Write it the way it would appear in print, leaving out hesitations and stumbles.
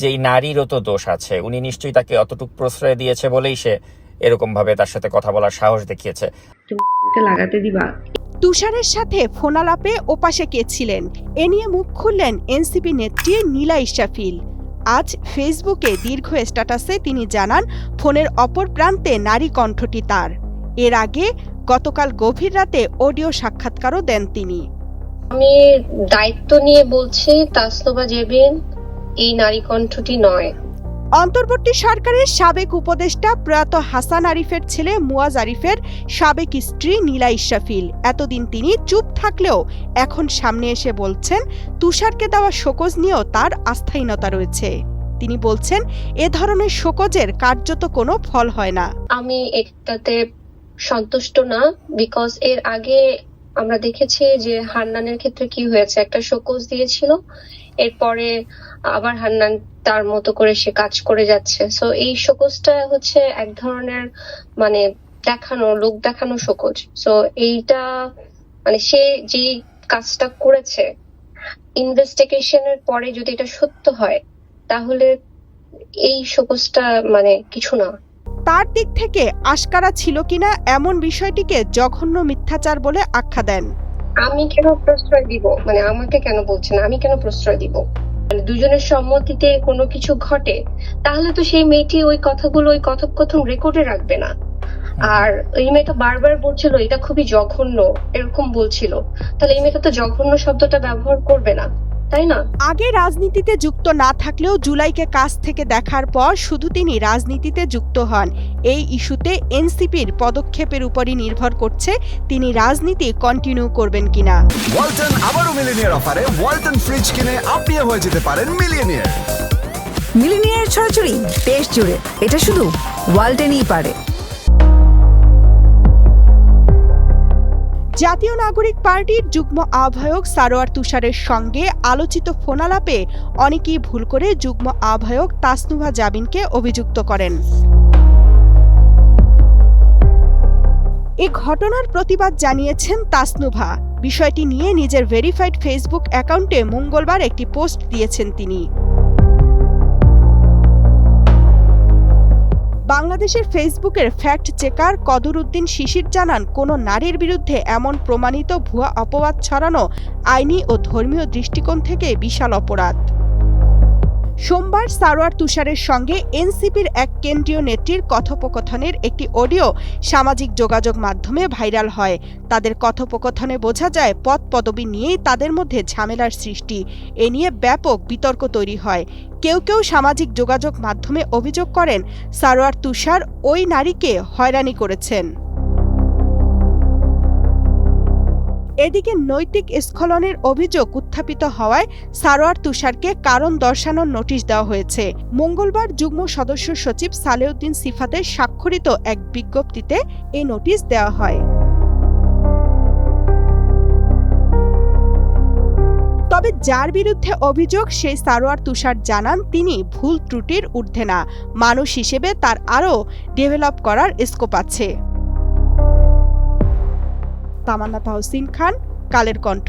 যে এই নারীরও তো দোষ আছে, উনি নিশ্চয়ই তাকে অতটুকু প্রশ্রয় দিয়েছে বলেই সে এরকম ভাবে তার সাথে কথা বলার সাহস দেখিয়েছে। লাগাতে দিবা। তুষারের সাথে ফোনালাপে ওপাশে কে ছিলেন এ নিয়ে মুখ খুললেন এনসিপি নেত্রী নীলা ইশরাফিল। আজ ফেসবুকে দীর্ঘ স্ট্যাটাসে তিনি জানান ফোনের অপর প্রান্তে নারী কণ্ঠটি তার। এর আগে গতকাল গভীর রাতে অডিও সাক্ষাৎকারও দেন তিনি। আমি দায়িত্ব নিয়ে বলছি, তাসনুভা জেবিন এই নারী কণ্ঠটি নয়। অন্তর্বর্তী সরকারের সাবেক উপদেষ্টা প্রয়াত হাসান আরিফের ছেলে মুয়াজ আরিফের সাবেক স্ত্রী নীলা ইশরাফিল। এতদিন তিনি চুপ থাকলেও এখন সামনে এসে বলছেন তুষারকে দেওয়া শোকজ নিয়েও তার আস্থাহীনতা রয়েছে। তিনি বলছেন এ ধরনের শোকজের কার্যত কোনো ফল হয় না। আমি এটাতে সন্তুষ্ট না, বিকজ এর আগে আমরা দেখেছি যে হান্নানের ক্ষেত্রে কি হয়েছে, একটা শোকজ দিয়েছিল, এরপরে আবার হান্নান তার মতো করে সে কাজ করে যাচ্ছে। সো এই শোকজটা হচ্ছে এক ধরনের মানে দেখানো, লোক দেখানো শোকজ। সো এইটা মানে সে যে কাজটা করেছে, ইনভেস্টিগেশনের পরে যদি এটা সত্য হয় তাহলে এই শোকজটা মানে কিছু না। তার দিক থেকে আশকারা ছিল কিনা এমন বিষয়টিকে জঘন্য মিথ্যাচার বলে আখ্যা দেন। আমি কেন প্রশ্রয় দিব, মানে আমাকে কেন বলছেন, আমি কেন প্রশ্রয় দিব? মানে দুজনের সম্মতিতে কোনো কিছু ঘটে তাহলে তো সেই মেয়েটি ওই কথাগুলো, ওই কথোপকথন রেকর্ডে রাখবে না। আর এই মেয়েটা বারবার বলছিল এটা খুবই জঘন্য, এরকম বলছিল, তাহলে এই মেয়েটা তো জঘন্য শব্দটা ব্যবহার করবে না, তাই না? আগে রাজনীতিতে যুক্ত না থাকলেও জুলাইকে কাছ থেকে দেখার পর শুধু তিনি রাজনীতিতে যুক্ত হন। এই ইস্যুতে এনসিপির পদক্ষেপের উপরই নির্ভর করছে তিনি রাজনীতি কন্টিনিউ করবেন কিনা। ওয়ালটন আবারও মিলিনিয়ার অফারে ওয়ালটন ফ্রিজ কিনে আপনিও হয়ে যেতে পারেন মিলিয়নিয়ার। মিলিনিয়ার ছড়াছড়ি দেশ জুড়ে, এটা শুধু ওয়ালটনই পারে। জাতীয় নাগরিক পার্টির যুগ্ম আহ্বায়ক সারোয়ার তুষারের সঙ্গে আলোচিত ফোনালাপে অনেকেই ভুল করে যুগ্ম আহ্বায়ক তাসনুভা জাবিনকে অভিযুক্ত করেন। এ ঘটনার প্রতিবাদ জানিয়েছেন তাসনুভা। বিষয়টি নিয়ে নিজের ভেরিফাইড ফেসবুক অ্যাকাউন্টে মঙ্গলবার একটি পোস্ট দিয়েছেন তিনি। বাংলাদেশের ফেসবুকের ফ্যাক্ট চেকার কদর উদ্দিন শিশির জানান, কোনো নারীর বিরুদ্ধে এমন প্রমাণিত ভুয়া অপবাদ ছড়ানো আইনি ও ধর্মীয় দৃষ্টিকোণ থেকে বিশাল অপরাধ। সোমবার সারোয়ার তুষারের সঙ্গে এনসিপির এক কেন্দ্রীয় নেত্রীর কথোপকথনের একটি অডিও সামাজিক যোগাযোগ মাধ্যমে ভাইরাল হয়। তাদের কথোপকথনে বোঝা যায় পদ পদবি নিয়েই তাদের মধ্যে ঝামেলার সৃষ্টি। এ নিয়ে ব্যাপক বিতর্ক তৈরি হয়। কেউ কেউ সামাজিক যোগাযোগ মাধ্যমে অভিযোগ করেন সারোয়ার তুষার ওই নারীকে হয়রানি করেছেন। এদিকে নৈতিক স্খলনের অভিযোগ উত্থাপিত হওয়ায় সারোয়ার তুষারকে কারণ দর্শানোর নোটিশ দেওয়া হয়েছে। মঙ্গলবার যুগ্ম সদস্য সচিব সালেউদ্দিন সিফাতের স্বাক্ষরিত এক বিজ্ঞপ্তিতে এই নোটিশ দেওয়া হয়। তবে যার বিরুদ্ধে অভিযোগ সেই সারোয়ার তুষার জানান তিনি ভুল ত্রুটির ঊর্ধ্বে না, মানুষ হিসেবে তার আরও ডেভেলপ করার স্কোপ আছে। তামান্না তাহসিন খান, কালের কণ্ঠ।